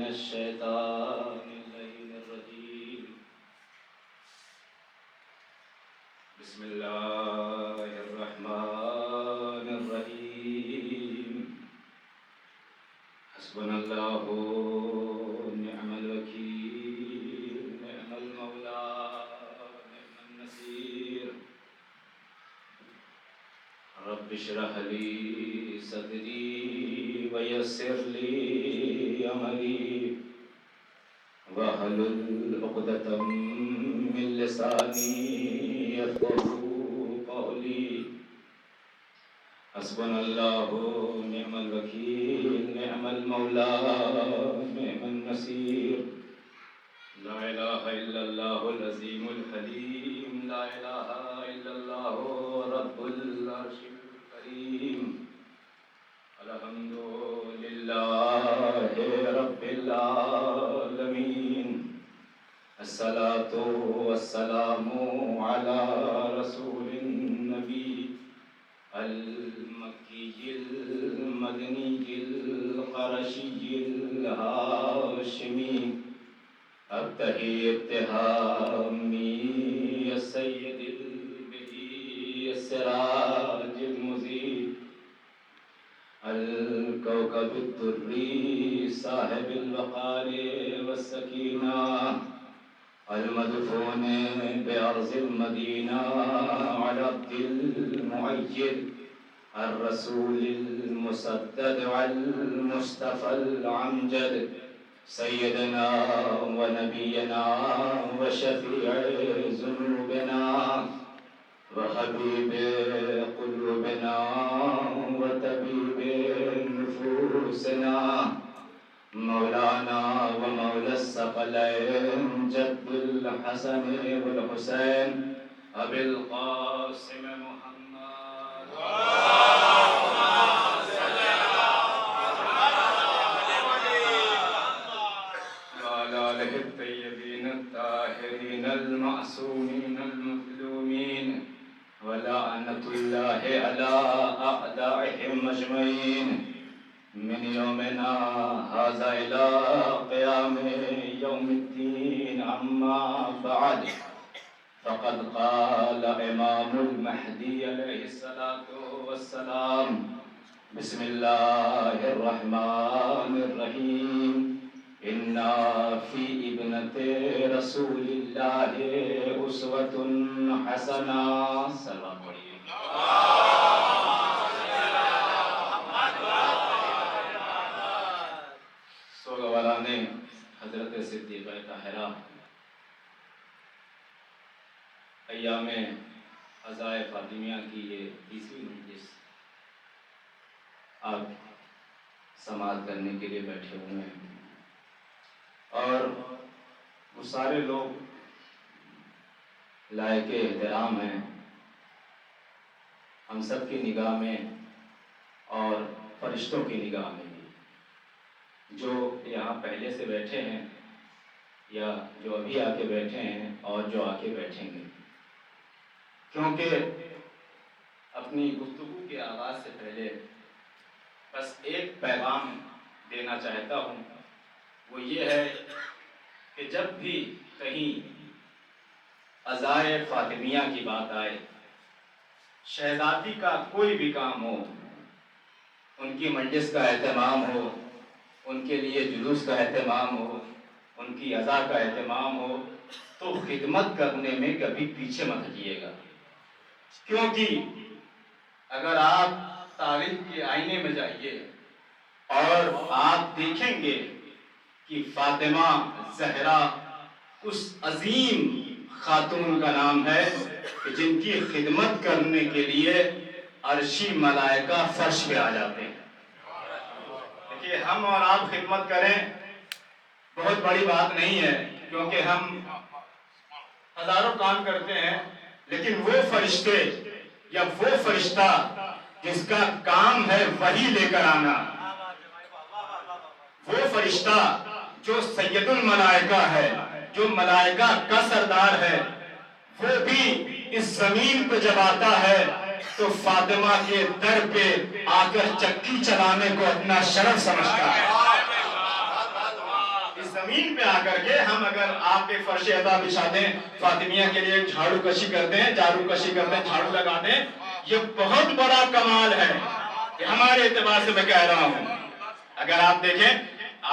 الشيطان اللعين الرجيم بسم الله الرحمن الرحيم حسبنا الله نعم الوكيل نعم المولى نعم النصير رب اشرح لي صدري ويسر لي أمري واحلل عقدة من لساني يفقهوا قولي حسبنا الله نعم الوكيل نعم المولى نعم النصير لا إله إلا الله العظيم الحليم لا إله إلا الله رب العرش الكريم الحمد لله رب العالمين الصلاة والسلام على رسول النبي المكي المدني القرشي الهاشمي أبتهي ابتهامي السيد البهي السراج المزيد الكوكب الدري صاحب الوقار والسكينة المدفون بأرض المدينة على عبد المؤيد الرسول المسدد المصطفى الأمجد سيدنا ونبينا وشفيع ذنوبنا وحبيب قلوبنا وطبيب نفوسنا مولانا ومولى الثقلين جد الحسن والحسين أبي القاسم محمد وعلى آله الطيبين الطاهرين المعصومين المظلومين ولعنة الله على أعدائهم أجمعين من يومنا هذا إلى قيام يوم الدين أما بعد فقد قال إمام المهدي عليه الصلاة والسلام بسم الله الرحمن الرحيم إن في ابنة رسول الله أسوة حسنة سلام علیکم سوگواران حضرت صدیقہ طاہرہ ایام عزائے فاطمیہ کی یہ 20ویں مجلس آپ سماعت کرنے کے لیے بیٹھے ہوئے ہیں اور وہ سارے لوگ لائق احترام ہیں ہم سب کی نگاہ میں اور فرشتوں کی نگاہ میں بھی جو یہاں پہلے سے بیٹھے ہیں یا جو ابھی آ کے بیٹھے ہیں اور جو آ کے بیٹھیں گے کیونکہ اپنی گفتگو کے آغاز سے پہلے بس ایک پیغام دینا چاہتا ہوں وہ یہ ہے کہ جب بھی کہیں عزائے فاطمیہ کی بات آئے شہزادی کا کوئی بھی کام ہو ان کی مجلس کا اہتمام ہو ان کے لیے جلوس کا اہتمام ہو ان کی عزا کا اہتمام ہو تو خدمت کرنے میں کبھی پیچھے مت ہٹیے گا کیونکہ اگر آپ تاریخ کے آئینے میں جائیے اور آپ دیکھیں گے کہ فاطمہ زہرا اس عظیم خاتون کا نام ہے کہ جن کی خدمت کرنے کے لیے عرشی ملائکہ فرش پہ آ جاتے ہیں کہ ہم اور آپ خدمت کریں بہت بڑی بات نہیں ہے کیونکہ ہم ہزاروں کام کرتے ہیں لیکن وہ فرشتے یا وہ فرشتہ جس کا کام ہے وہی لے کر آنا وہ فرشتہ جو سید الملائکہ ہے جو ملائکہ کا سردار ہے وہ بھی اس زمین پہ جب آتا ہے تو فاطمہ کے در پہ آ کر چکی چلانے کو اپنا شرف سمجھتا ہے زمین پہ آ کر کے ہم اگر آپ ایک فرش عطا بچھا دیں، فاطمیہ کے لیے جھاڑو کشی کرتے ہیں، جھاڑو کشی کرتے ہیں، جھاڑو لگا دیں، یہ بہت بڑا کمال ہے. یہ ہمارے اعتبار سے میں کہہ رہا ہوں. اگر آپ دیکھیں،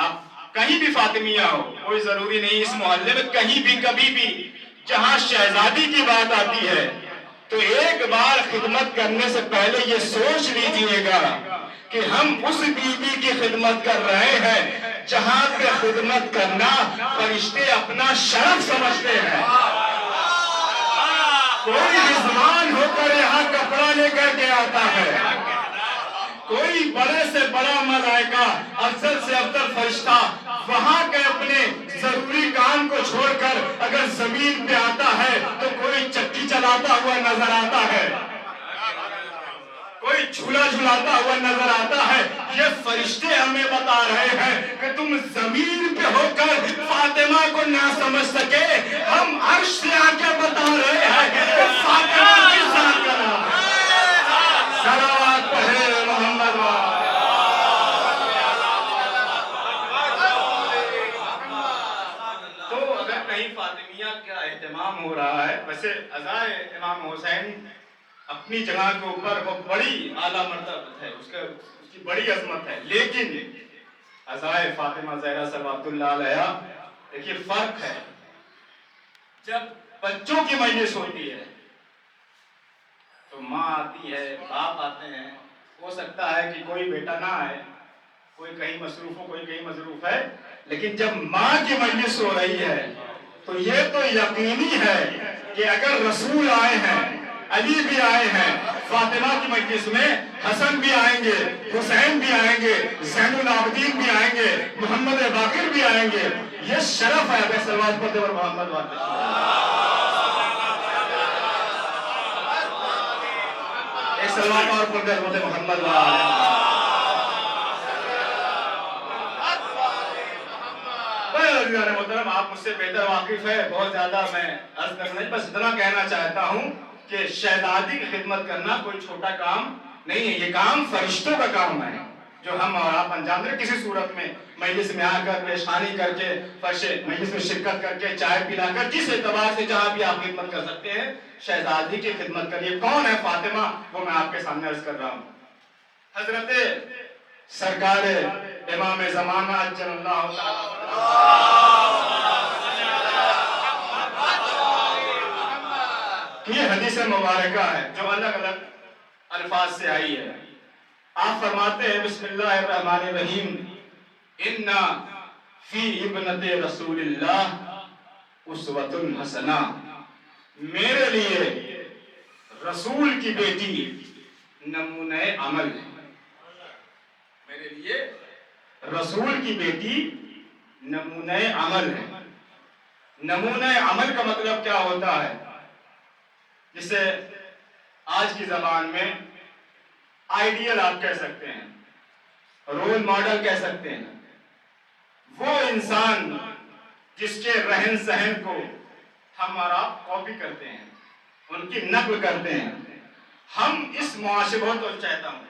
آپ کہیں بھی فاطمیہ ہو، کوئی ضروری نہیں اس محلے میں، کہیں بھی کبھی بھی جہاں شہزادی کی بات آتی ہے تو ایک بار خدمت کرنے سے پہلے یہ سوچ لیجئے گا کہ ہم اس بیوی کی خدمت کر رہے ہیں جہاں پہ خدمت کرنا فرشتے اپنا شرف سمجھتے ہیں. کوئی رضوان ہو کر یہاں کپڑا لے کر کے آتا ہے، کوئی بڑے سے بڑا ملائکہ، افضل سے افضل فرشتہ وہاں کے اپنے ضروری کام کو چھوڑ کر اگر زمین پہ آتا ہے تو کوئی چکی چلاتا ہوا نظر آتا ہے، کوئی جھولا جھلاتا ہوا نظر آتا ہے. یہ فرشتے ہمیں بتا رہے ہیں کہ تم زمین پہ ہو کر فاطمہ کو نہ سمجھ سکے، ہم عرش سے آ کے بتا رہے ہیں کہ فاطمہ کس ذات کا نام ہے. صلوات پڑھے محمد وال. تو اگر کہیں فاطمیہ کا اہتمام ہو رہا ہے، ویسے عزائے امام حسین اپنی جگہ کے اوپر وہ بڑی اعلیٰ مرتبہ ہے، اس کی بڑی عظمت ہے، لیکن عزائے فاطمہ زہرا صلوات اللہ علیہا، دیکھیے فرق ہے. جب بچوں کی مجلس ہوتی ہے تو ماں آتی ہے، باپ آتے ہیں، ہو سکتا ہے کہ کوئی بیٹا نہ آئے، کوئی کہیں مصروف ہو، کوئی کہیں مصروف ہے، لیکن جب ماں کی مجلس ہو رہی ہے تو یہ تو یقینی ہے کہ اگر رسول آئے ہیں، علی بھی آئے ہیں، فاطمہ کی مجلس میں حسن بھی آئیں گے، حسین بھی آئیں گے، زین العابدین بھی آئیں گے، محمد باقر بھی آئیں گے. یہ شرف ہے. اگر صلوات پڑھتے اور محمد واقع ایک سلوات اور پڑھتے اور محمد واقع. محترم آپ مجھ سے بہتر واقف ہے، بہت زیادہ میں عرض کرنا نہیں، بس اتنا کہنا چاہتا ہوں کہ شہزادی کی خدمت کرنا کوئی چھوٹا کام نہیں ہے. یہ کام فرشتوں کا کام ہے جو ہم اور آپ انجام دیں. کسی صورت میں مجلس میں آ کر پیشانی کر کے فرش مجلس میں شرکت کر کے چائے پلا کر جس اعتبار سے جہاں بھی آپ خدمت کر سکتے ہیں شہزادی کی خدمت کریے. کون ہے فاطمہ، وہ میں آپ کے سامنے عرض کر رہا ہوں. حضرت سرکار امام زمانہ اجل اللہ تعالی یہ حدیث مبارکہ ہے جو الگ الگ الفاظ سے آئی ہے. آپ فرماتے ہیں بسم اللہ الرحمن الرحیم، اِنَّا فِي ابنت رسول اللہ اسوۃ حسنہ، میرے لیے رسول کی بیٹی نمونہ عمل ہے. میرے لیے رسول کی بیٹی نمونہ عمل ہے. نمونہ عمل کا مطلب کیا ہوتا ہے؟ جسے آج کی زبان میں آئیڈیل آپ کہہ سکتے ہیں، رول ماڈل کہہ سکتے ہیں. وہ انسان جس کے رہن سہن کو ہم اور آپ کاپی کرتے ہیں، ان کی نقل کرتے ہیں. ہم اس معاشرے بہت اور چاہتا ہوں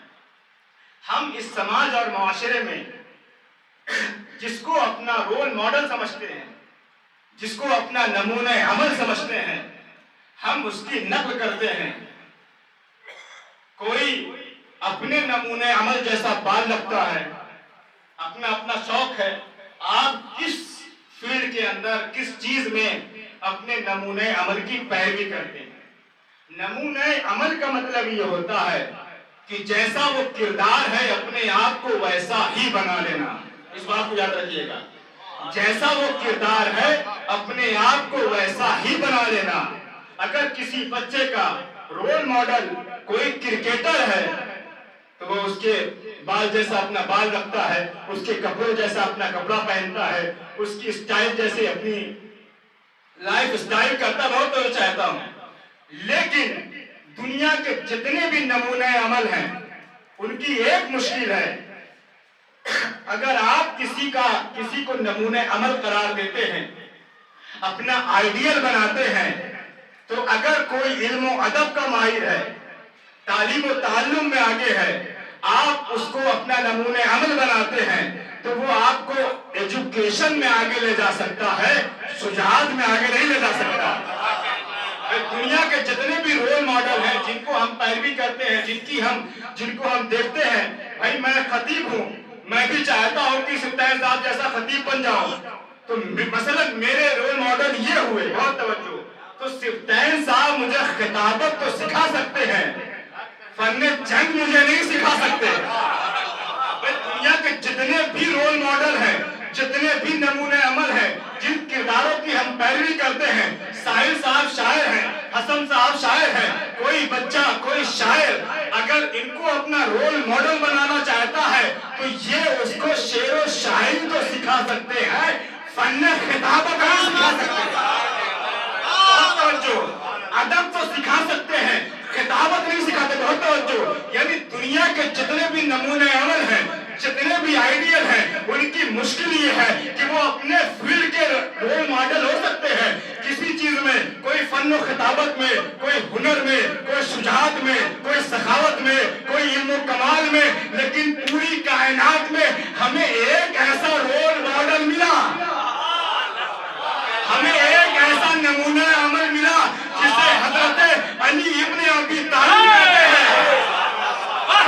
ہم اس سماج اور معاشرے میں جس کو اپنا رول ماڈل سمجھتے ہیں، جس کو اپنا نمونہ عمل سمجھتے ہیں، ہم اس کی نقل کرتے ہیں. کوئی اپنے نمونہ عمل جیسا بال رکھتا ہے، اپنا اپنا شوق ہے. آپ کس فیلڈ کے اندر کس چیز میں اپنے نمونہ عمل کی پیروی کرتے ہیں؟ نمونہ عمل کا مطلب یہ ہوتا ہے کہ جیسا وہ کردار ہے اپنے آپ کو ویسا ہی بنا لینا. اس بات کو یاد رکھیے گا، جیسا وہ کردار ہے اپنے آپ کو ویسا ہی بنا لینا. اگر کسی بچے کا رول ماڈل کوئی کرکٹر ہے تو وہ اس کے بال جیسا اپنا بال رکھتا ہے، اس کے کپڑوں جیسا اپنا کپڑا پہنتا ہے، اس کی اسٹائل جیسے اپنی لائف اسٹائل کرتا. بہت تو چاہتا ہوں. لیکن دنیا کے جتنے بھی نمونہ عمل ہیں ان کی ایک مشکل ہے، اگر آپ کسی کو نمونہ عمل قرار دیتے ہیں، اپنا آئیڈیل بناتے ہیں، تو اگر کوئی علم و ادب کا ماہر ہے، تعلیم و تعلم میں آگے ہے، آپ اس کو اپنا نمونہ عمل بناتے ہیں تو وہ آپ کو ایجوکیشن میں آگے لے جا سکتا ہے، شجاعت میں آگے نہیں لے جا سکتا۔ دنیا کے جتنے بھی رول ماڈل ہیں جن کو ہم پیروی کرتے ہیں، جن کو ہم دیکھتے ہیں، بھائی میں خطیب ہوں، میں بھی چاہتا ہوں کہ سلطان صاحب جیسا خطیب بن جاؤں، تو مثلا میرے رول ماڈل یہ ہوئے، بہت توجہ، تو سلطان صاحب مجھے خطابت تو سکھا سکتے ہیں، فن جنگ مجھے نہیں سکھا سکتے۔ دنیا کے جتنے بھی رول ماڈل ہیں، جتنے بھی نمونے عمل ہیں، جن کرداروں کی ہم پیروی کرتے ہیں، ساحل صاحب شاعر ہیں، حسن صاحب شاعر ہیں، کوئی بچہ، کوئی شاعر اگر ان کو اپنا رول ماڈل بنانا چاہتا ہے تو یہ اس کو شعر و شاعری تو سکھا سکتے ہیں، فن خطابت نہیں سکھا سکتے۔ بہت توجہ، ادب تو سکھا سکتے ہیں، خطابت نہیں سکھاتے۔ بہت توجہ، یعنی دنیا کے جتنے بھی نمونے عمل ہیں، جتنے بھی آئیڈیل ہیں، ان کی مشکل یہ ہے کہ وہ اپنے فیلڈ کے رول ماڈل ہو سکتے ہیں کسی چیز میں، کوئی فن و خطابت میں، کوئی ہنر میں، کوئی شجاعت میں، کوئی سخاوت میں، کوئی علم و کمال میں، لیکن پوری کائنات میں ہمیں ایک ایسا رول ماڈل ملا، ہمیں ایک ایسا نمونہ عمل ملا جسے حضرت علی ابن ابی طالب کہتے ہیں،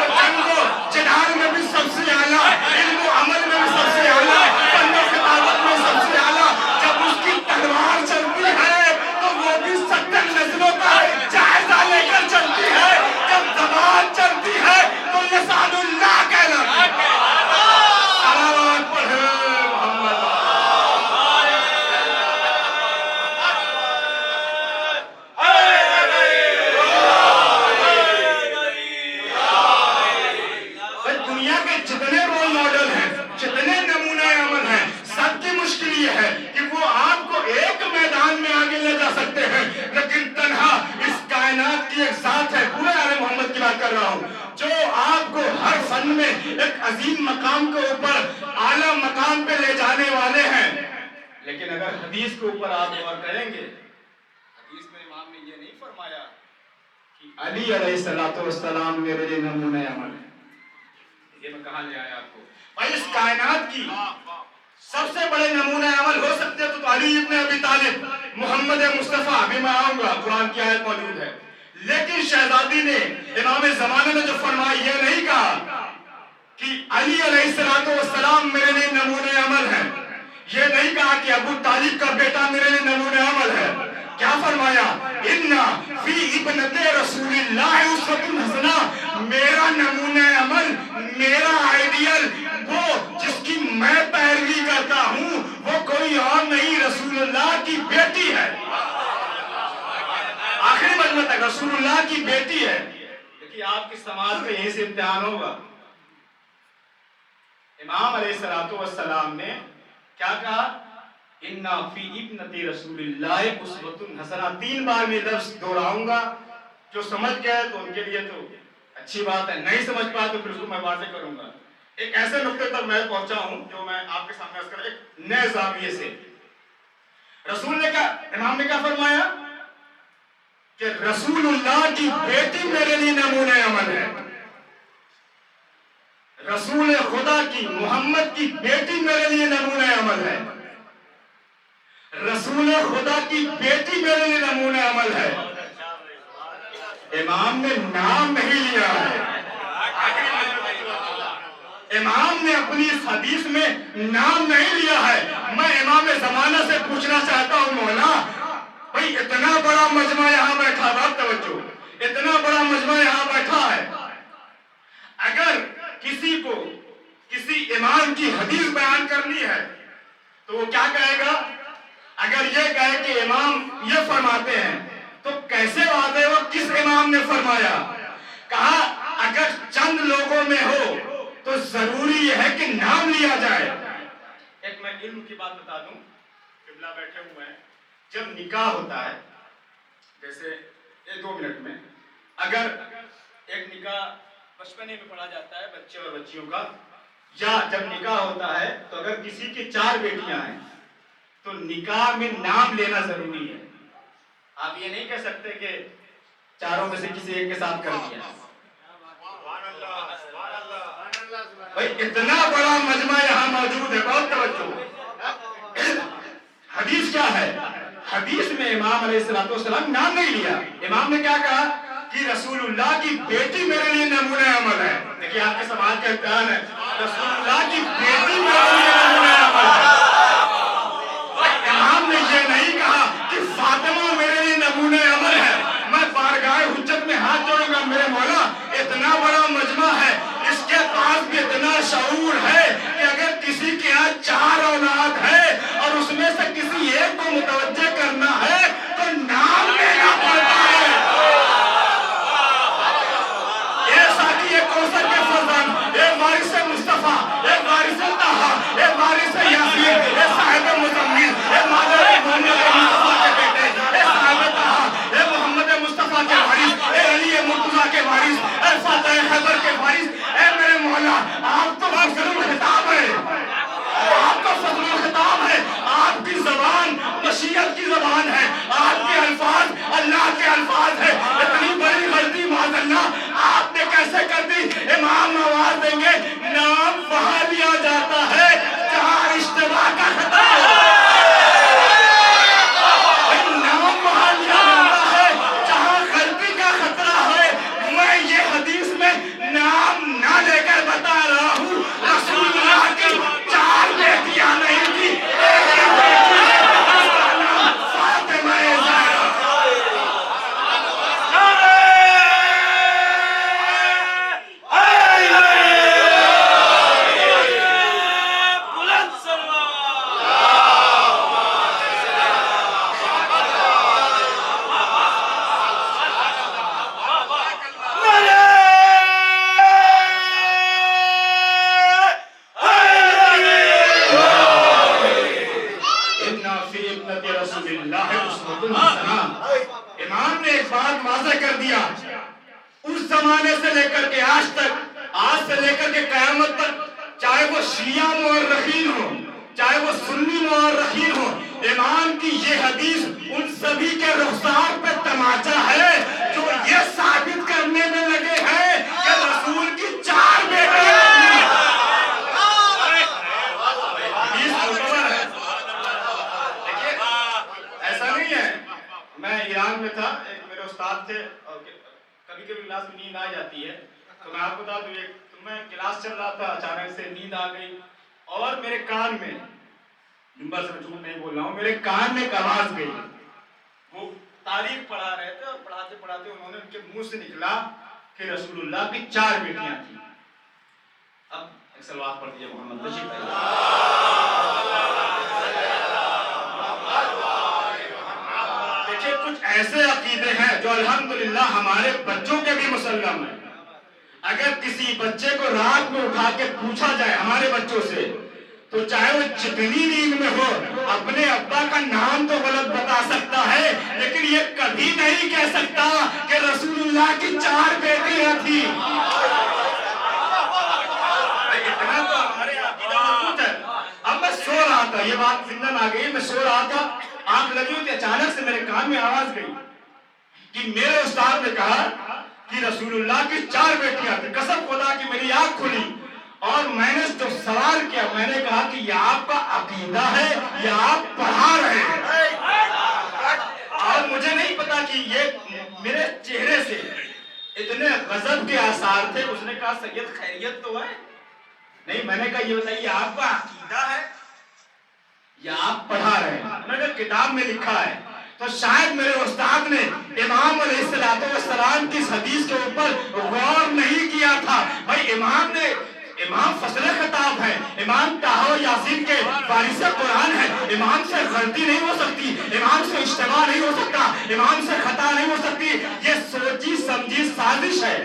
جنگ و جدال میں بھی سب سے اعلیٰ، علم و عمل میں بھی سب سے اعلیٰ، فن و خطابت میں سب سے اعلیٰ۔ جب اس کی تلوار چلتی ہے تو وہ بھی 70 نسلوں کا جائزہ لے کر چلتی ہے، جب زبان چلتی ہے تو لسان اللہ کہلاتی ہے۔ صلوات پڑھے محمد۔ دنیا کے جتنے رول ماڈل ہیں، جتنے نمونہ عمل ہیں، سب کی مشکل یہ ہے کہ وہ آپ کو ایک میدان میں آگے لے جا سکتے ہیں، لیکن تنہا اس کائنات کی ایک ذات ہے، پورے آل محمد کی بات کر رہا ہوں، جو آپ کو ہر فن میں ایک عظیم مقام کے اوپر، اعلیٰ مقام پہ لے جانے والے ہیں۔ لیکن اگر حدیث کے اوپر آپ غور کریں گے، حدیث میں امام نے یہ نہیں فرمایا کہ علی علیہ السلام میرے لیے نمونہ عمل ہے۔ یہ میں کہاں لے آیا آپ کو؟ بھائی اس کائنات کی سب سے بڑے نمونہ عمل ہو سکتے تو علی ابن ابی طالب، محمد مصطفیٰ، ابھی میں آؤں گا، قرآن کی آیت موجود ہے، لیکن شہزادی نے، امام زمانہ نے جو فرمایا، یہ نہیں کہا کہ علی علیہ السلام میرے لیے نمونہ عمل ہے، یہ نہیں کہا کہ ابو طالب کا بیٹا میرے لیے نمونہ عمل ہے۔ کیا فرمایا؟ اِنَّ فِي ابنتِ رسول اللہ اسوۃ حسنہ، میرا نمونہ عمل، میرا آئیڈیل، وہ جس کی میں پیروی کرتا ہوں، وہ کوئی اور نہیں، رسول اللہ کی بیٹی ہے۔ آخری مجمع تک رسول اللہ کی بیٹی ہے۔ دیکھیے آپ کی سماج کا یہیں سے امتحان ہوگا۔ امام علیہ السلام نے کیا کہا؟ اِنَّ فِي ابْنَتِ رسول اللہ اسوۃ حسنہ، 3 بار میں لفظ دہراؤں گا، جو سمجھ گئے تو ان کے لیے تو اچھی بات ہے، نہیں سمجھ پائے تو پھر اس کو میں واضح کروں گا۔ ایک ایسے نقطے تک میں پہنچا ہوں جو میں آپ کے سامنے عرض کر ایک نئے زاویے سے۔ رسول نے کہا، امام نے کیا فرمایا کہ رسول اللہ کی بیٹی میرے لیے نمونہ عمل ہے، رسول خدا کی، محمد کی بیٹی میرے لیے نمونہ عمل ہے، رسول خدا کی بیٹی میرے لیے نمونہ عمل ہے۔ امام نے نام نہیں لیا ہے، امام نے اپنی اس حدیث میں نام نہیں لیا ہے۔ میں امام زمانہ سے پوچھنا چاہتا ہوں، مولا بھئی اتنا بڑا مجمع یہاں بیٹھا، بات توجہ، اتنا بڑا مجمع یہاں بیٹھا ہے، اگر کسی کو کسی امام کی حدیث بیان کرنی ہے تو وہ کیا کہے گا؟ اگر یہ کہے کہ امام یہ فرماتے ہیں تو کیسے واضح ہو کس امام نے فرمایا؟ کہا اگر چند لوگوں میں ہو تو ضروری یہ ہے کہ نام لیا جائے۔ ایک میں علم کی بات بتا دوں، قبلہ بیٹھے ہوئے ہیں، جب نکاح ہوتا ہے، جیسے 1-2 منٹ میں، اگر ایک نکاح بچپنے میں پڑھا جاتا ہے بچے اور بچیوں کا، یا جب نکاح ہوتا ہے تو اگر کسی کی 4 بیٹیاں ہیں تو نکاح میں نام لینا ضروری ہے۔ آپ یہ نہیں کہہ سکتے کہ چاروں میں سے کسی ایک کے ساتھ کر دیا۔ بھائی اتنا بڑا مجمع یہاں موجود ہے، بہت توجہ۔ حدیث کیا ہے؟ حدیث میں امام علیہ السلام نام نہیں لیا، امام نے کیا کہا کہ رسول اللہ کی بیٹی میرے لیے نمونہ عمل ہے۔ دیکھیے آپ کے سماج کا امتحان ہے، رسول اللہ کی بیٹی میرے لیے نمونہ عمل ہے۔ امام نے یہ نہیں کہا کہ فاطمہ میرے لیے نمونہ عمل ہے۔ میں بارگاہ حجت میں ہاتھ جوڑوں گا، میرے مولا اتنا بڑا مجمع ہے، اس کے پاس بھی اتنا شعور ہے کہ اگر کسی کے ہاں 4 اولاد ہے اور اس میں سے کسی ایک کو متوجہ کرنا ہے تو نام لینا پڑتا ہے۔ اے ساتھی، اے کوثر کے فرزند، اے وارث مصطفیٰ، اے وارث طہا، اے وارث یاسین، اے صاحب مزمل، اے مادر محمد مصطفیٰ کے بیٹے، اے صاحب طہا، اے محمد مصطفیٰ کے وارث، اے علی مرتضیٰ کے وارث، اے فاتح خیبر کے وارث، اے میرے مولا آپ تو فضل الخطاب ہے، آپ تو فضل الخطاب ہے، آپ کی زبان مشیت کی زبان ہے، آپ کے الفاظ اللہ کے الفاظ ہے۔ اتنی بڑی غلطی معاذ اللہ آپ نے کیسے کر دی؟ امام آواز دیں گے نام وہاں لیا جاتا ہے جہاں اشتباہ کا خطرہ ہو، نام وہاں لیا جاتا ہے جہاں غلطی کا خطرہ ہے۔ میں یہ حدیث میں نام نہ لے کر بتا رہا ہوں، رسول اللہ کی 4 بیٹیاں نہیں تھی، ایک ہی بیٹی ہے، اس کا نام فاطمہ زہرا۔ امام نے ایک بات واضح کر دیا، اس زمانے سے لے کر کے آج تک، آج سے لے کر کے قیامت تک، چاہے وہ شیعہ مورخین ہو، چاہے وہ سنی مورخین ہو، امام کی یہ حدیث ان سبھی کے رخسار پہ تماچا ہے جو یہ ثابت کرنے میں لگے ہیں کہ رسول کی 4 بیٹیاں تھیں۔ حدیث معتبر ہے۔ دیکھیے ایسا نہیں ہے، میں ایران میں تھا، ایک میرے استاد تھے، اور کبھی کبھی کلاس میں نیند آ جاتی ہے، تو میں آپ کو بتا دوں، میں کلاس چل رہا تھا، اچانک سے نیند آ گئی اور میرے کان میں، نمبر سے میں جھوٹ نہیں بول رہا ہوں، میرے کان میں ایک آواز گئی۔ وہ تاریخ پڑھا رہے تھے اور پڑھاتے پڑھاتے انہوں نے ان کے منہ سے نکلا کہ رسول اللہ کی 4 بیٹیاں تھیں۔ اب ایک سلوات پڑھ دیجیے محمد تشریف لائیے۔ دیکھیے کچھ ایسے عقیدے ہیں جو الحمدللہ ہمارے بچوں کے بھی مسلم ہیں۔ اگر کسی بچے کو رات میں اٹھا کے پوچھا جائے ہمارے بچوں سے، تو چاہے وہ جتنی نیند میں ہو، اپنے ابا کا نام تو غلط بتا سکتا ہے، لیکن یہ کبھی نہیں کہہ سکتا کہ رسول اللہ کی 4 بیٹیاں تھیں۔ اتنا تو ہمارے عقیدہ مضبوط ہے۔ اب میں سو رہا تھا، یہ بات ذہن آ گئی، میں سو رہا تھا، آنکھ لگی ہوئی تھی، اچانک سے میرے کان میں آواز گئی کہ میرے استاد نے کہا کہ رسول اللہ کی 4 بیٹیاں تھیں۔ قسم خدا کی میری آنکھ کھلی اور میں نے جو سوال کیا، میں نے کہا کہ یہ آپ کا عقیدہ ہے یا آپ پڑھا رہے ہیں؟ اور مجھے نہیں پتا کہ یہ میرے چہرے سے اتنے غضب کے آثار تھے۔ اس نے کہا سید خیریت تو ہے؟ نہیں، میں نے کہا یہ بتائیے آپ کا عقیدہ ہے یا آپ پڑھا رہے ہیں؟ انہوں نے کتاب میں لکھا ہے۔ تو شاید میرے استاد نے امام علیہ السلام کی اس حدیث کے اوپر غور نہیں کیا تھا۔ بھائی امام فصل خطاب ہے، امام طہا و یاسین کے وارث قرآن ہے، امام سے غلطی نہیں ہو سکتی، امام سے اشتباہ نہیں ہو سکتا، امام سے خطا نہیں ہو سکتی۔ یہ سوچی سمجھی سازش ہے،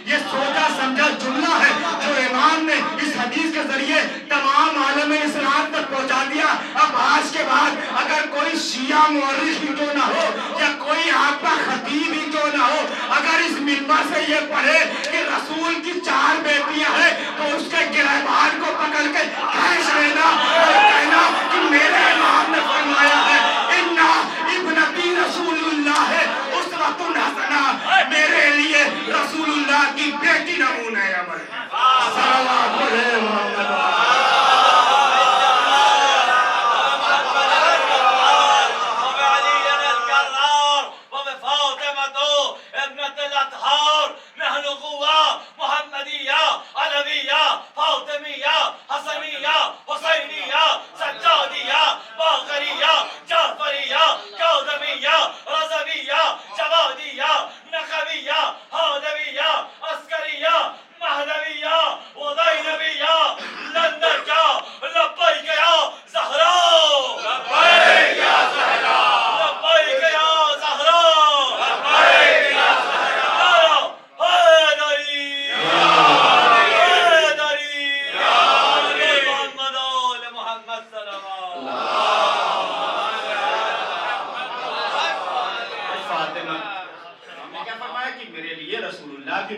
یہ سوچا سمجھا جملہ ہے جو امام نے اس حدیث کے ذریعے تمام عالم اسلام تک پہنچا دیا۔ اب آج کے بعد اگر کوئی شیعہ مورخ ہی کیوں نہ ہو یا کوئی آپ کا خطیب ہی کیوں نہ ہو، اگر اس منبر سے یہ پڑھے کہ رسول کی 4 بیٹیاں ہیں، تو اس کے گریبان کو پکڑ کے کھینچ لینا اور کہنا کہ میرے امام نے فرمایا ہے اِنَّ ابنتی رسول اللہ ہے اسوۃ حسنہ، میرے لیے رسول اللہ کی بیٹی نمونہ عمل ہے۔ صلوات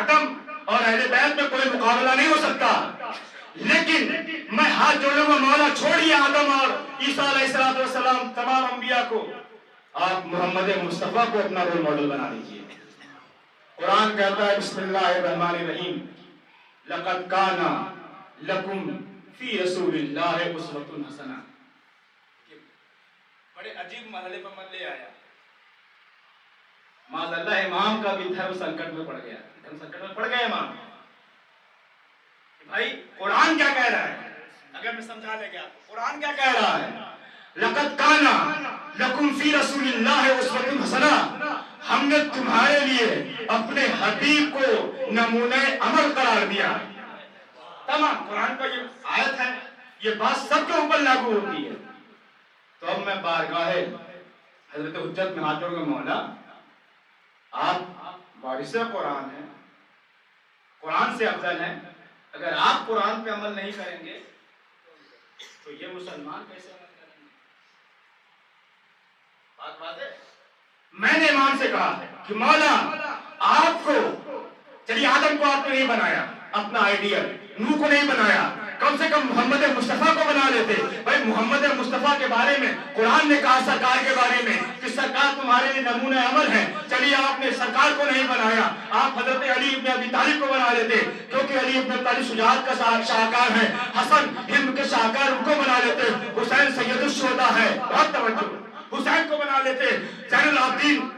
آدم اور اہل بیت میں کوئی مقابلہ نہیں ہو سکتا، لیکن میں ہاتھ جوڑوں گا مولا چھوڑیے آدم اور عیسیٰ علیہ السلام تمام انبیاء کو، آپ محمد مصطفیٰ کو اپنا رول ماڈل بنا لیجیے۔ قرآن کہتا ہے بسم اللہ الرحمن الرحیم لقد کان لکم فی رسول اللہ اسوۃ حسنہ۔ بڑے عجیب مرحلے پر من لے آیا، معاذ اللہ امام کا بھی دھرم سنکٹ میں پڑ گیا، دھرم سنکٹ میں پڑ گیا امام۔ بھائی قرآن کیا کہہ رہا ہے، اگر میں سمجھا لے گیا قرآن کیا کہہ رہا ہے، لقد کان لکم فی رسول اللہ اسوۃ حسنہ، ہم نے تمہارے لیے اپنے حبیب کو نمونہ عمل قرار دیا۔ تمام قرآن کا یہ آیت ہے، یہ بات سب کے اوپر لاگو ہوتی ہے۔ تو اب میں بارگاہ حضرت حجت میں ہاتھ جوڑ کے مولا آپ وارث قرآن ہیں، قرآن سے افضل ہیں، اگر آپ قرآن پہ عمل نہیں کریں گے تو یہ مسلمان کیسے عمل کریں گے؟ بات واضح؟ میں نے امام سے کہا کہ مولا آپ کو، چلیے آدم کو آپ نے نہیں بنایا اپنا آئیڈیل، نوح کو نہیں بنایا، کم سے کم محمد مصطفیٰ کو بنا لیتے۔ بھائی محمد مصطفیٰ کے بارے میں قرآن نے کہا سرکار کے بارے میں کہ سرکار تمہارے لیے نمونہ عمل ہے، چلیے آپ نے سرکار کو نہیں بنایا، آپ حضرت علی ابن ابی طالب کو بنا لیتے، کیونکہ علی ابن ابی طالب شجاعت کا شاہکار ہے، حسن ہند کے شاہکار ان کو بنا لیتے، حسین سید الشہداء ہے، بہت توجہ، حسین کو بنا لیتے، زین العابدین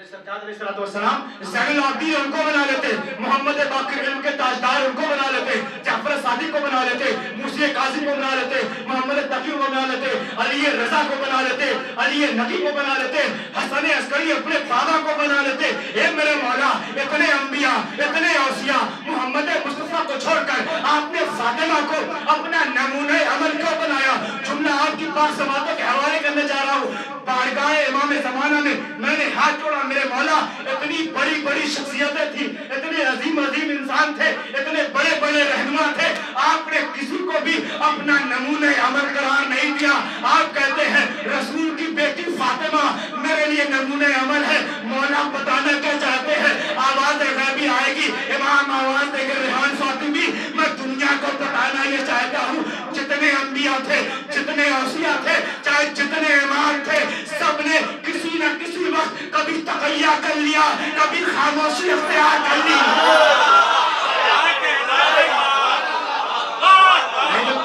سجاد علیہ السلام زین العابدین ان کو بنا لیتے، محمد باقر علم کے تاجدار ان کو بنا لیتے، جعفر صادق کو بنا لیتے، موسی کاظم کو بنا لیتے، محمد تقی کو بنا لیتے، علی رضا کو بنا لیتے، علی نقی کو بنا لیتے، حسن عسکری اپنے بابا کو بنا لیتے۔ اے میرے مولا اتنے انبیاء اتنے اوصیاء محمد مصطفیٰ کو چھوڑ کر آپ نے فاطمہ کو اپنا نمونہ عمل کیوں بنایا؟ جملہ آپ کی پاک سماعتوں کے حوالے کرنے جا رہا ہوں۔ بارگاہ امام زمانہ میں نے ہاتھ جوڑا، میرے مولا اتنی بڑی بڑی شخصیتیں تھی، اتنے عظیم عظیم انسان تھے، اتنے بڑے بڑے رہنما تھے، آپ نے کسی کو بھی اپنا نمونہ عمل قرار نہیں دیا۔ آپ کہتے ہیں رسول کی بیٹی فاطمہ میرے لیے نمونہ عمل ہے۔ مولا بتانا کیا چاہتے ہیں؟ آواز غیبی آئے گی، امام آواز دے کر ریحان فاطمی، میں دنیا کو بتانا یہ چاہتا ہوں جتنے انبیاء تھے، جتنے اوصیاء تھے، چاہے جتنے امام تھے، سب نے کسی نہ کسی وقت کبھی تقیہ کر لیا، کبھی خاموشی اختیار کر لی۔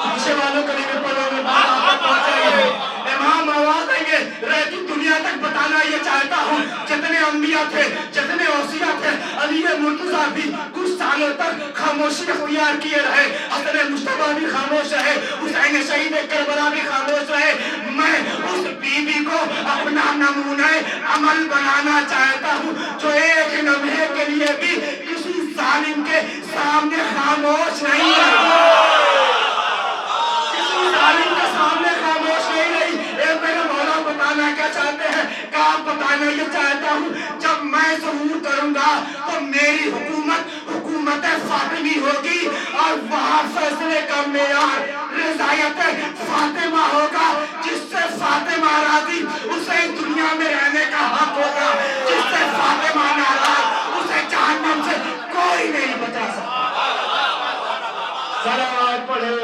پیچھے والوں کے لیے پڑھو میں بات آپ تک پہنچ رہی ہے۔ امام آواز دیں گے، رہتی دنیا تک بتانا یہ چاہتا ہوں جتنے انبیاء تھے، جتنے اوصیاء تھے، علی مرتضیٰ بھی کچھ سالوں تک خاموشی اختیار کیے رہے، حسن مصطفیٰ بھی خاموش رہے، حسین شہید کربلا بھی خاموش رہے۔ میں اس بی بی کو اپنا نمونہ عمل بنانا چاہتا ہوں جو ایک لمحے کے لیے بھی کسی ظالم کے سامنے خاموش نہیں ہے، کسی ظالم کے سامنے خاموش نہیں رہی۔ اے میرے مولا بتانا کیا چاہتے ہیں؟ کہا بتانا یہ چاہتا ہوں جب میں ظہور کروں گا تو میری حکومت فاطمی ہوگی، اور وہاں فیصلے کا معیار رضایت فاطمہ ہوگا۔ جس سے فاطمہ راضی اسے دنیا میں رہنے کا حق ہوگا، جس سے فاطمہ ناراض اسے جہنم سے کوئی نہیں بچا سکتا۔ صلوات پڑھے۔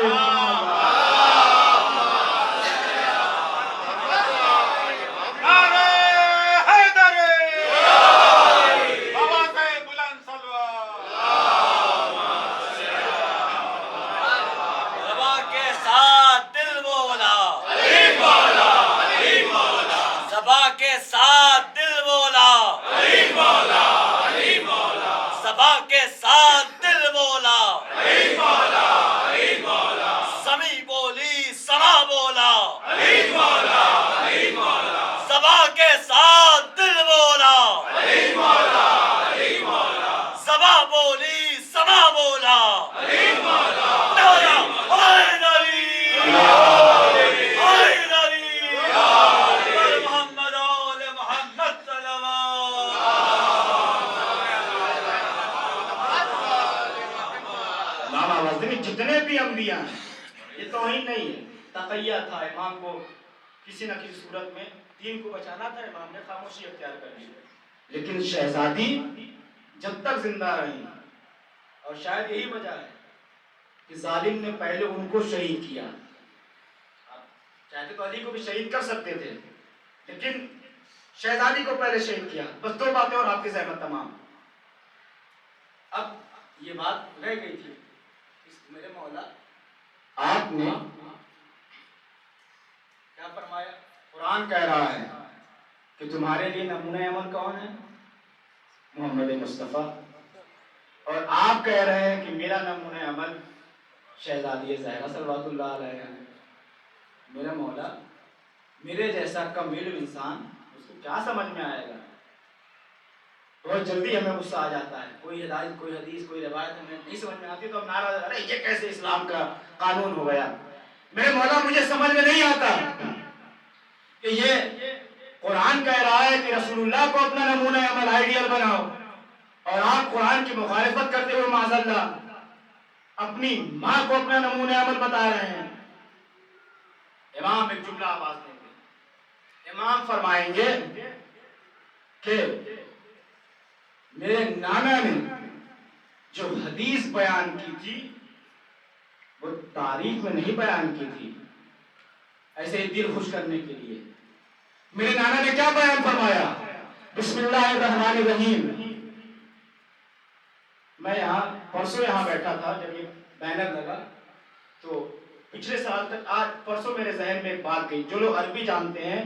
جتنے بھی انبیاء ہیں، یہ توہین نہیں ہے، تقیہ تھا، امام کو کسی نہ کسی صورت میں دین کو بچانا تھا، امام نے خاموشی اختیار کر لی۔ لیکن شہزادی جب تک زندہ رہیں، اور شاید یہی وجہ ہے کہ ظالم نے پہلے ان کو شہید کیا. آپ چاہتے تو علی کو بھی شہید کر سکتے تھے، لیکن شہزادی کو پہلے شہید کیا. بس 2 باتیں اور آپ کی زحمت تمام. اب یہ بات رہ گئی تھی، میرے مولا آپ نے کیا فرمایا؟ قرآن کہہ رہا ہے کہ تمہارے لیے نمونہ عمل کون ہے؟ محمد مصطفیٰ. اور آپ کہہ رہے ہیں کہ میرا نمونہ عمل شہزادی زہرا صلوات اللہ علیہ ہے. میرا مولا میرے جیسا کم علم انسان اس کو کیا سمجھ میں آئے گا؟ بہت جلدی ہمیں غصہ آ جاتا ہے. کوئی ہدایت، کوئی حدیث، کوئی روایت ہمیں نہیں سمجھ میں آتی تو ہم ناراض، ارے یہ کیسے اسلام کا قانون ہو گیا؟ میرے مولا مجھے سمجھ میں نہیں آتا کہ یہ قرآن کہہ رہا ہے کہ رسول اللہ کو اپنا نمونہ عمل آئیڈیل بناؤ، اور آپ قرآن کی مخالفت کرتے ہوئے معاذ اللہ اپنی ماں کو اپنا نمونہ عمل بتا رہے ہیں. امام ایک جملہ آواز دیں گے، امام فرمائیں گے کہ میرے نانا نے جو حدیث بیان کی تھی وہ تاریخ میں نہیں بیان کی تھی ایسے ہی دل خوش کرنے کے لیے. میرے نانا نے کیا بیان فرمایا؟ بسم اللہ الرحمن الرحیم. میں پرسوں یہاں بیٹھا تھا جب یہ بینر لگا تو پچھلے سال تک آج پرسوں میرے ذہن میں ایک بات گئی. جو لوگ عربی جانتے ہیں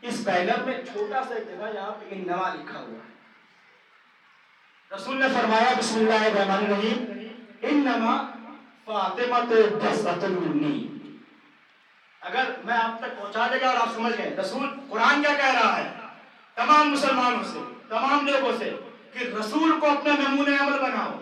اس بینر میں چھوٹا سا ایک جگہ یہاں پہ انما لکھا ہوا ہے. رسول نے فرمایا بسم اللہ الرحمن الرحیم انما فاطمہ بضعۃ منی. اگر میں آپ تک پہنچا دے گا اور آپ سمجھ گئے رسول قرآن کیا کہہ رہا ہے تمام مسلمانوں سے، تمام لوگوں سے کہ رسول کو اپنا نمونہ عمل بناؤ.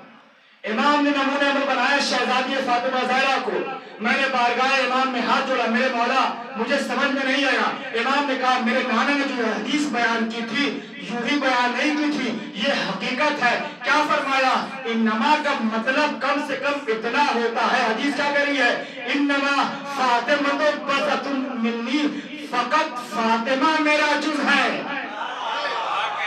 امام نے نمونہ عمل بنایا شہزادی فاطمہ زہرا کو. میں نے بارگاہ امام میں ہاتھ جوڑا، میرے مولا مجھے سمجھ میں نہیں آیا. امام نے کہا میرے نانا نے جو حدیث بیان کی تھی یوں ہی بیان نہیں کی تھی، یہ حقیقت ہے. کیا فرمایا؟ انما کا مطلب کم سے کم اتنا ہوتا ہے. حدیث کیا کہہ رہی ہے؟ انما فاطمہ بضعۃ منی، فقط فاطمہ میرا جز ہے.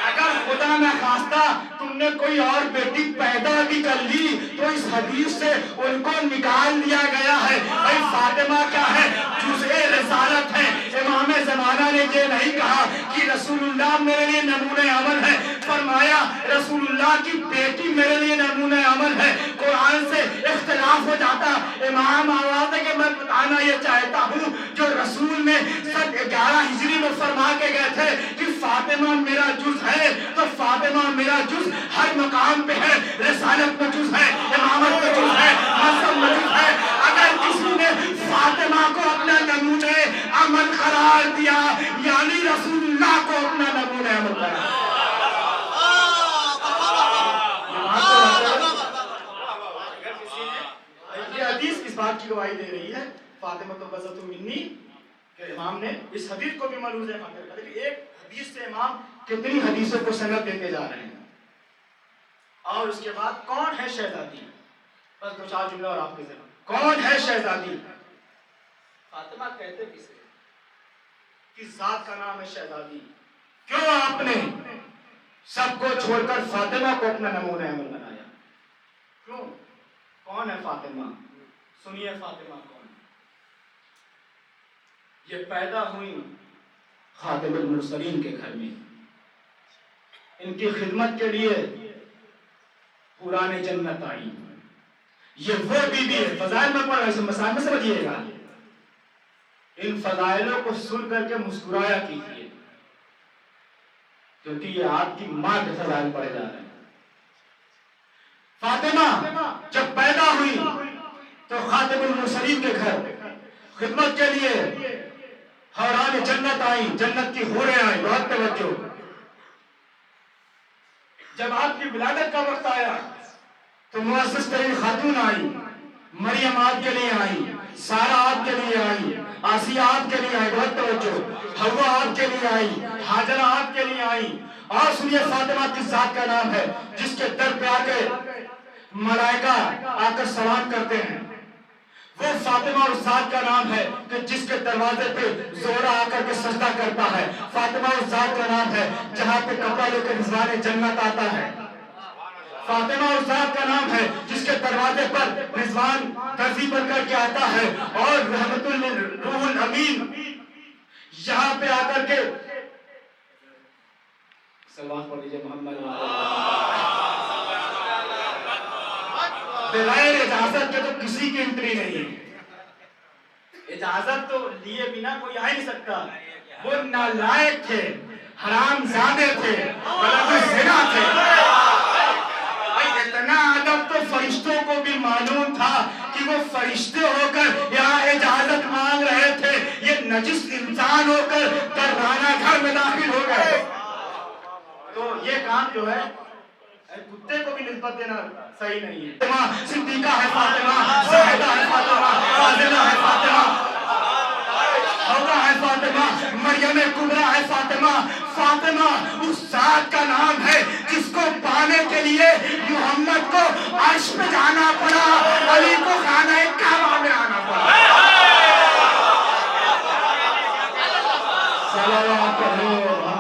اگر خدا نہ خواستہ تم نے کوئی اور بیٹی پیدا بھی کر لی تو اس حدیث سے ان کو نکال دیا گیا ہے. بھائی فاطمہ کیا ہے؟ جزء رسالت ہے. امام زمانہ نے یہ نہیں کہا کہ رسول اللہ میرے لیے نمونہ عمل ہے، فرمایا رسول اللہ کی بیٹی میرے لیے نمونہ عمل ہے. قرآن سے اختلاف ہو جاتا. امام آواز ہے کہ میں بتانا یہ چاہتا ہوں جو رسول نے 11 ہجری میں فرما کے گئے تھے کہ فاطمہ میرا جز ہے تو فاطمہ میرا جز ہر مقام پہ ہے. رسالت میں جز ہے، امامت میں جز ہے، مذہب میں جز ہے. اگر کسی نے فاطمہ کو اپنا نمونہ عمل قرار دیا یعنی رسول اللہ کو اپنا نمونہ عمل قرار دیا. یہ حدیث اس بات کی گواہی دے رہی ہے فاطمہ تو بضعۃ منی کہ امام نے اس حدیث کو بھی ملوز ہے فاطمہ کا. لیکن ایک حدیث سے امام کتنی حدیثوں کو سند دیتے جا رہے ہیں. اور اس کے بعد کون ہے شہزادی؟ بس 2-4 جملے اور آپ کے ذہن. کون ہے شہزادی؟ فاطمہ کہتے کسے؟ کس ذات کا نام ہے شہزادی؟ کیوں آپ نے سب کو چھوڑ کر فاطمہ کو اپنا نمونہ عمل بنایا؟ کیوں؟ کون ہے فاطمہ؟ سنیے فاطمہ کون ہے. یہ پیدا ہوئی خاتم المرسلین کے گھر میں. ان کی خدمت کے لیے پرانے جنت آئی. یہ وہ بی بی ہے. فضائل میں پڑھ رہا ہوں، مسائل میں سمجھیے گا. ان فضائلوں کو سن کر کے مسکرایا کیجیے کیونکہ یہ آپ کی ماں کے فضائل پڑھے جا رہے ہیں. فاطمہ جب پیدا ہوئی تو خاتم المرسلین کے گھر خدمت کے لیے حوران جنت آئی، جنت کی حوریں آئیں. بہت توجہ. جب آپ کی ولادت کا وقت آیا تو معزز ترین خاتون آئی. مریم آپ کے لیے آئی، سارہ آپ کے لیے آئی، آسیہ آپ کے لیے آئی. بہت توجہ. حوا آپ کے لیے آئی، ہاجرہ آپ کے لیے آئی. اور سنیے فاطمہ کس ذات کا نام ہے جس کے در پہ آ کے ملائکہ آ کر سلام کرتے ہیں. وہ فاطمہ اس ذات کا نام ہے کہ جس کے دروازے پہ زہرا آ کر کے سجدہ کرتا ہے. فاطمہ اس ذات کا نام ہے جہاں پہ کپڑا لے کر رضوان جنت آتا ہے. فاطمہ اس ذات کا نام ہے جس کے دروازے پر رضوان درزی بن کر کے آتا ہے اور رحمت روح الامین یہاں پہ آ کر کے صلوات پڑھ لیجیے محمد بغیر اجازت کے تو کسی کی انٹری نہیں ہے. اجازت تو لیے بنا کوئی آ نہیں سکتا. وہ نالائق تھے, حرام زادے تھے, زنا تھے. اتنا ادب تو فرشتوں کو بھی معلوم تھا کہ وہ فرشتے ہو کر یہاں اجازت مانگ رہے تھے, یہ نجس انسان ہو کر درانہ گھر میں داخل ہو گئے. تو یہ کام جو ہے کتے کو بھی نسبت دینا صحیح نہیں ہے. فاطمہ صدیقہ ہے, فاطمہ زاہدہ ہے, فاطمہ فاضلہ ہے, فاطمہ حوا ہے, فاطمہ مریم کبریٰ ہے, فاطمہ. فاطمہ اس ذات کا نام ہے جس کو پانے کے لیے محمد کو عرش پہ جانا پڑا, علی کو خانہ کعبہ میں آنا پڑا. صلوات محمد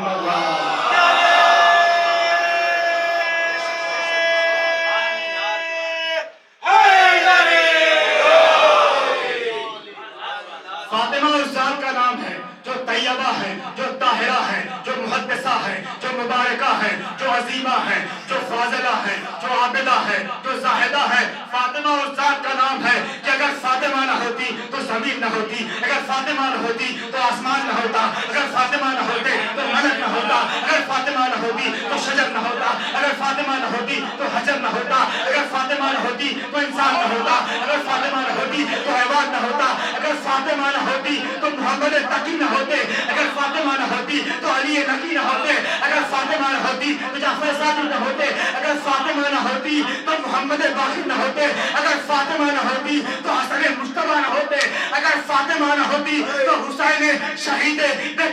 طیبہ ہے, جو طاہرہ ہے, جو محدثہ ہے, جو مبارکہ ہے, جو عظیمہ ہے, جو فاضلہ ہے, جو عابدہ ہے, جو زاہدہ ہے. فاطمہ اس ذات کا نام ہے کہ اگر فاطمہ نہ ہوتی تو زمین نہ ہوتی, اگر فاطمہ نہ ہوتی تو آسمان نہ ہوتا, اگر فاطمہ نہ ہوتے تو ملک نہ ہوتا, اگر فاطمہ نہ ہوتی تو شجر نہ ہوتا, اگر فاطمہ نہ ہوتی تو حجر نہ ہوتا, اگر فاطمہ نہ ہوتی تو انسان نہ ہوتا, اگر فاطمہ نہ ہوتی تو حیوان نہ ہوتا, اگر فاطمہ نہ ہوتی تو محمد تقی نہ ہوتے, اگر فاطمہ نہ ہوتی تو علی نقی نہ ہوتے, اگر فاطمہ نہ ہوتی تو جعفر صادق نہ ہوتے, اگر فاطمہ نہ ہوتی تو محمد باقر نہ ہوتے, اگر فاطمہ نہ ہوتی تو حسن مجتبیٰ نہ ہوتے, اگر فاطمہ نہ ہوتی تو حسین شہید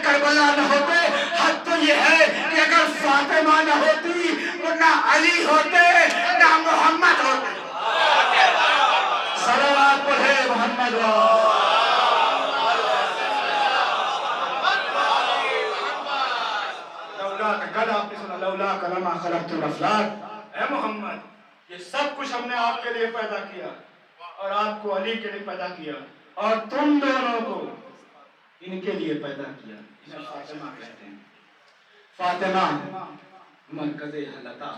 کربلا نہ ہوتے. حد تو یہ ہے کہ اگر فاطمہ نہ ہوتی تو نہ علی ہوتے نہ محمد ہوتے. صلوات پڑھے محمد کل آپ نے سنا لولا کلمہ خلقت الافلاک. اے محمد یہ سب کچھ ہم نے آپ کے لیے پیدا کیا اور آپ کو علی کے لیے پیدا کیا اور تم دونوں کو ان کے لیے پیدا کیا. انہیں فاطمہ کہتے ہیں. فاطمہ مرکز حلقہ,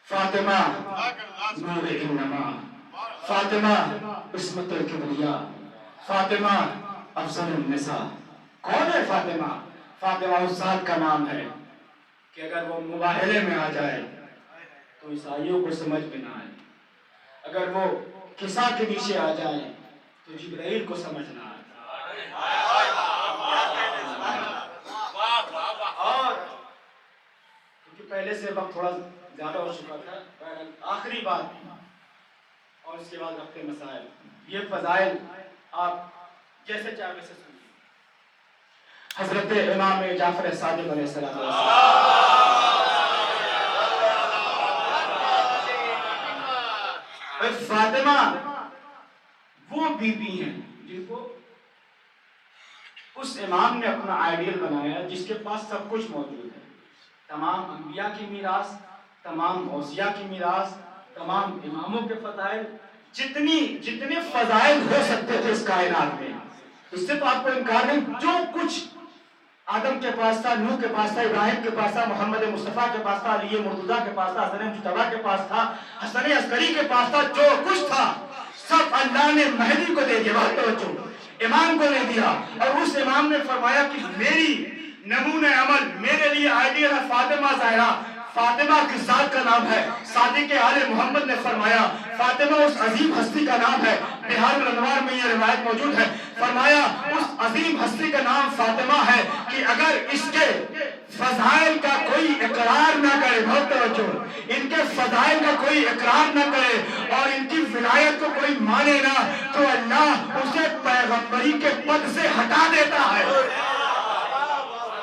فاطمہ نور انما, فاطمہ عصمت الکبریاء, فاطمہ افضل النساء. کون ہے فاطمہ؟ فاطمہ اس ذات کا نام ہے کہ اگر وہ مباہلے میں آ جائے تو عیسائیوں کو سمجھ میں نہ آئے, اگر وہ قصہ کے نیچے آ جائے تو جبرائیل کو سمجھ نہ آئے. اور کیونکہ پہلے سے وقت تھوڑا زیادہ ہو چکا تھا, آخری بات اور اس کے بعد وقت مسائل. یہ فضائل آپ جیسے چاہے ویسے سنیے. حضرت امام جعفر صادق علیہ السلام, فاطمہ وہ بی بی ہیں جن کو اس امام نے اپنا آئیڈیل بنایا جس کے پاس سب کچھ موجود ہے. تمام انبیاء کی میراث, تمام اوصیاء کی میراث, تمام اماموں کے فضائل, جتنے فضائل ہو سکتے تھے اس کائنات میں, اس سے تو آپ کو انکار نہیں. جو کچھ آدم کے پاس تھا, نوح کے پاس تھا, ابراہیم کے پاس تھا, محمد مصطفیٰ کے پاس تھا, علی مرتضیٰ کے پاس تھا, حسن مجتبیٰ کے پاس تھا, حسن عسکری کے پاس تھا, جو کچھ تھا سب اللہ نے مہدی کو دے دیا. بہت توجہ, امام کو دے دیا. اور اس امام نے فرمایا کہ میری نمونہ عمل, میرے لیے آئیڈیل ہے فاطمہ زہرا. فاطمہ کس ذات کا نام ہے؟ صادق آل محمد نے فرمایا فاطمہ اس عظیم ہستی کا نام ہے. بہار الانوار میں یہ روایت موجود ہے. فرمایا اس عظیم ہستی کا نام فاطمہ ہے کہ اگر اس کے فضائل کا کوئی اقرار نہ کرے, بہت توجہ, ان کے فضائل کا کوئی اقرار نہ کرے اور ان کی ولایت کو کوئی مانے نہ, تو اللہ اسے پیغمبری کے پد سے ہٹا دیتا ہے.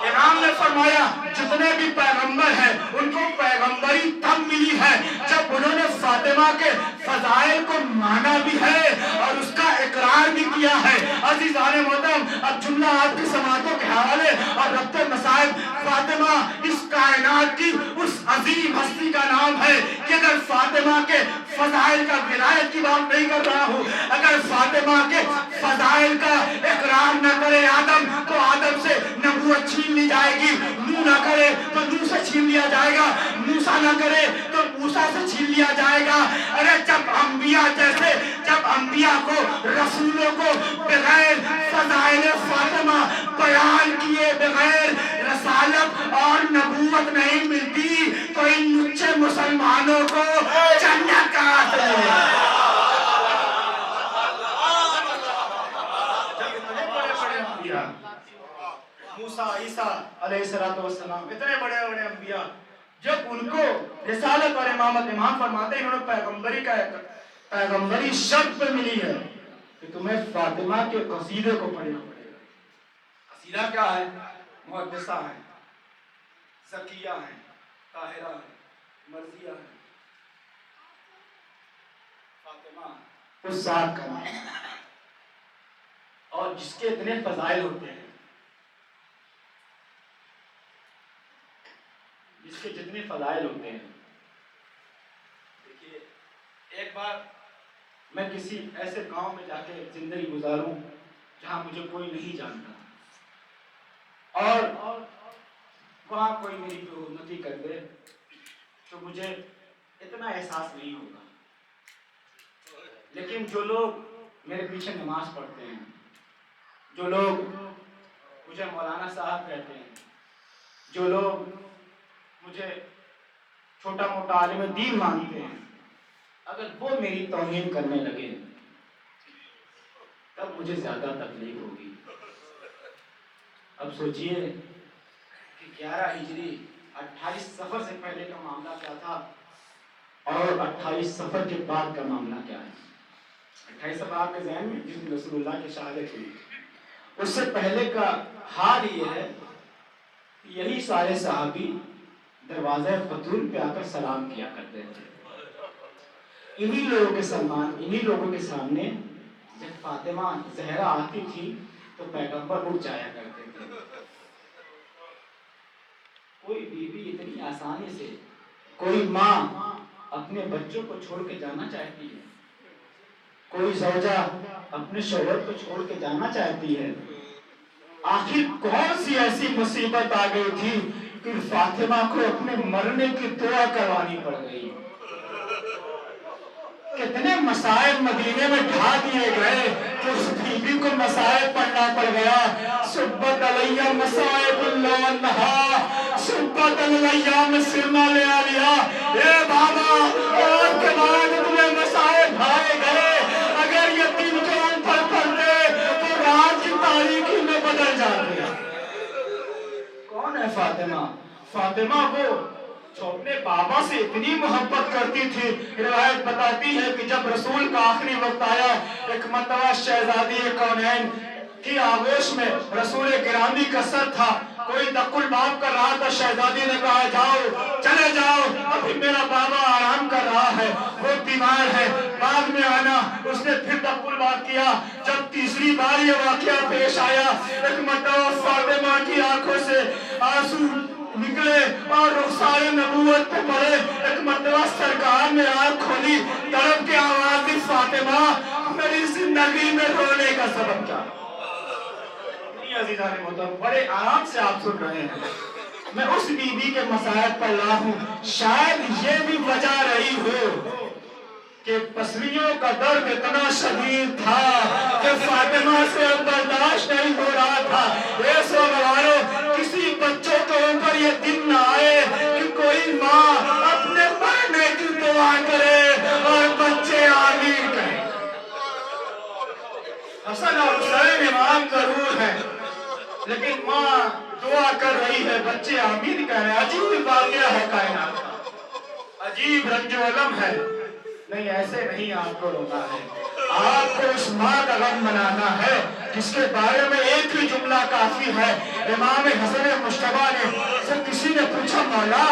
امام نے فرمایا جتنے بھی پیغمبر ہیں ان کو پیغمبری تب ملی ہے جب انہوں نے فاطمہ کے فضائل کو مانا بھی ہے اور اس کا اقرار بھی کیا ہے. عزیزان محترم, اب جملہ آپ کی سماعتوں کے حوالے اور ربط مسائل فاطمہ اس کائنات کی اس عظیم ہستی کا نام ہے کہ اگر فاطمہ کے فضائل کا ولایت کی بات نہیں کر رہا ہوں، اگر فاطمہ کے فضائل کا اقرار نہ کرے آدم تو آدم سے نبوت چھین لی جائے گی، نوح نہ کرے تو نوح سے چھین لیا جائے گا، موسیٰ نہ کرے تو موسیٰ سے چھین لیا جائے گا۔ ارے جب انبیاء کو، رسولوں کو بغیر فضائل فاطمہ بیان کیے بغیر رسالت اور نبوت نہیں ملتی تو ان لچے مسلمانوں کو جنت کہاں سے ملے گی؟ موسیٰ، عیسیٰ علیہ السلام، اتنے بڑے بڑے انبیاء، جب ان کو رسالت اور امامت امام فرماتے ہیں، انہوں نے پیغمبری شرط پہ ملی ہے کہ تمہیں فاطمہ کے قصیدے کو پڑھنا پڑے گا۔ قصیدہ کیا ہے؟ محدثہ ہے، زکیہ ہے، طاہرہ ہے، مرضیہ ہے، فاطمہ اس ذات کا نام ہے اور جس کے اتنے فضائل ہوتے ہیں، جس کے جتنے فضائل ہوتے ہیں۔ دیکھیے، ایک بار میں کسی ایسے گاؤں میں جا کے زندگی گزاروں جہاں مجھے کوئی نہیں جانتا اور وہاں کوئی میری حرمتی کر دے تو مجھے اتنا احساس نہیں ہوگا، لیکن جو لوگ میرے پیچھے نماز پڑھتے ہیں، جو لوگ مجھے مولانا صاحب کہتے ہیں، جو لوگ مجھے چھوٹا موٹا عالم دین مانتے ہیں، اگر وہ میری توہین کرنے لگے تب مجھے زیادہ تکلیف ہوگی۔ اب سوچئے کہ 11 ہجری 28 صفر سے پہلے کا معاملہ کیا تھا اور 28 صفر کے بعد کا معاملہ کیا ہے۔ 28 صفر آپ کے ذہن میں جس میں رسول اللہ کی شہادت ہوئی، اس سے پہلے کا حال یہ ہے، یہی سارے صحابی دروازہ بطول پہ آ کر سلام کیا کرتے تھے۔ انہی لوگوں کے سامنے جب فاطمہ زہرا آتی تھی تو پیغمبر اٹھ جایا کرتے تھے۔ کوئی بیوی اتنی آسانی سے، کوئی ماں اپنے بچوں کو چھوڑ کے جانا چاہتی ہے، کوئی زوجہ اپنے شوہر کو چھوڑ کے جانا چاہتی ہے؟ آخر کون سی ایسی مصیبت آ گئی تھی کہ فاطمہ کو اپنے مرنے کی دعا کروانی پڑ گئی؟ کتنے مسائب مدینے میں ڈھا دیے گئے کہ اس بیوی کو مسائب پڑھنا پڑ گیا۔ سبت علیہ مسائب اللہ انہا، سبت علیہ میں سرنا لے آلیا۔ اے بابا، اور کے بعد تمہیں مسائب ڈھائے گئے، اگر یہ دن کے اوپر پڑھتے تو رات کی تاریکی میں بدل جاتے۔ کون ہے فاطمہ؟ فاطمہ وہ جو اپنے بابا سے اتنی محبت کرتی تھی، روایت بتاتی ہے کہ جب رسول کا آخری وقت آیا، ایک مرتبہ شہزادی کونین کی آغوش میں رسول گرامی کا سر تھا، کوئی دق الباب کر رہا تھا، شہزادی نے کہا جاؤ، چلے جاؤ، ابھی میرا بابا آرام کر رہا ہے، وہ بیمار ہے، بعد میں آنا۔ اس نے پھر دق الباب کیا۔ جب تیسری بار یہ واقعہ پیش آیا، ایک مرتبہ فاطمہ کی آنکھوں سے آنسو نکلے اور رخسار نبوت پہ پڑے۔ ایک مرتبہ سرکار نے آنکھ کھولی، تڑپ کے آواز دی، فاطمہ میری زندگی میں رونے کا سبب کیا؟ عزیزان محترم، بڑے آرام سے آپ سن رہے ہیں، میں اس بی بی کے مسائب پر لا ہوں۔ شاید یہ بھی وجہ رہی ہو کہ پسلیوں کا درد اتنا شدید تھا کہ فاطمہ سے اب برداشت نہیں ہو رہا تھا۔ اے سوگوارو، کسی بچوں کے اوپر یہ دن نہ آئے کہ کوئی ماں اپنے مرنے کی دعا کرے اور بچے آمین کہیں۔ حسن اور حسین امام ضرور ہیں، لیکن ماں دعا کر رہی ہے، بچے آمین کہہ رہے ہیں۔ عجیب واقعہ ہے کائنات کا، عجیب رنج و علم ہے۔ نہیں، ایسے نہیں آپ کو رونا ہے، آپ کو اس ماں کا غم منانا ہے جس کے بارے میں ایک ہی جملہ کافی ہے۔ امام حسن مجتبیٰ نے سے کسی نے پوچھا، مولا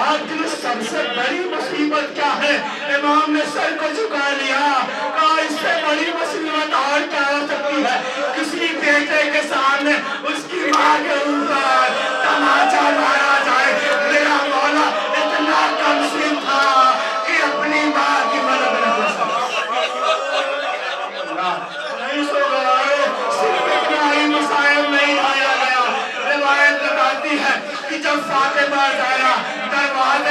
آپ کی سب سے بڑی مصیبت کیا ہے؟ امام نے سر کو جھکا لیا، کہا اس سے بڑی مصیبت اور کیا ہو سکتی ہے؟ کسی بیٹے کے سامنے اس کی ماں کے اوپر تماچا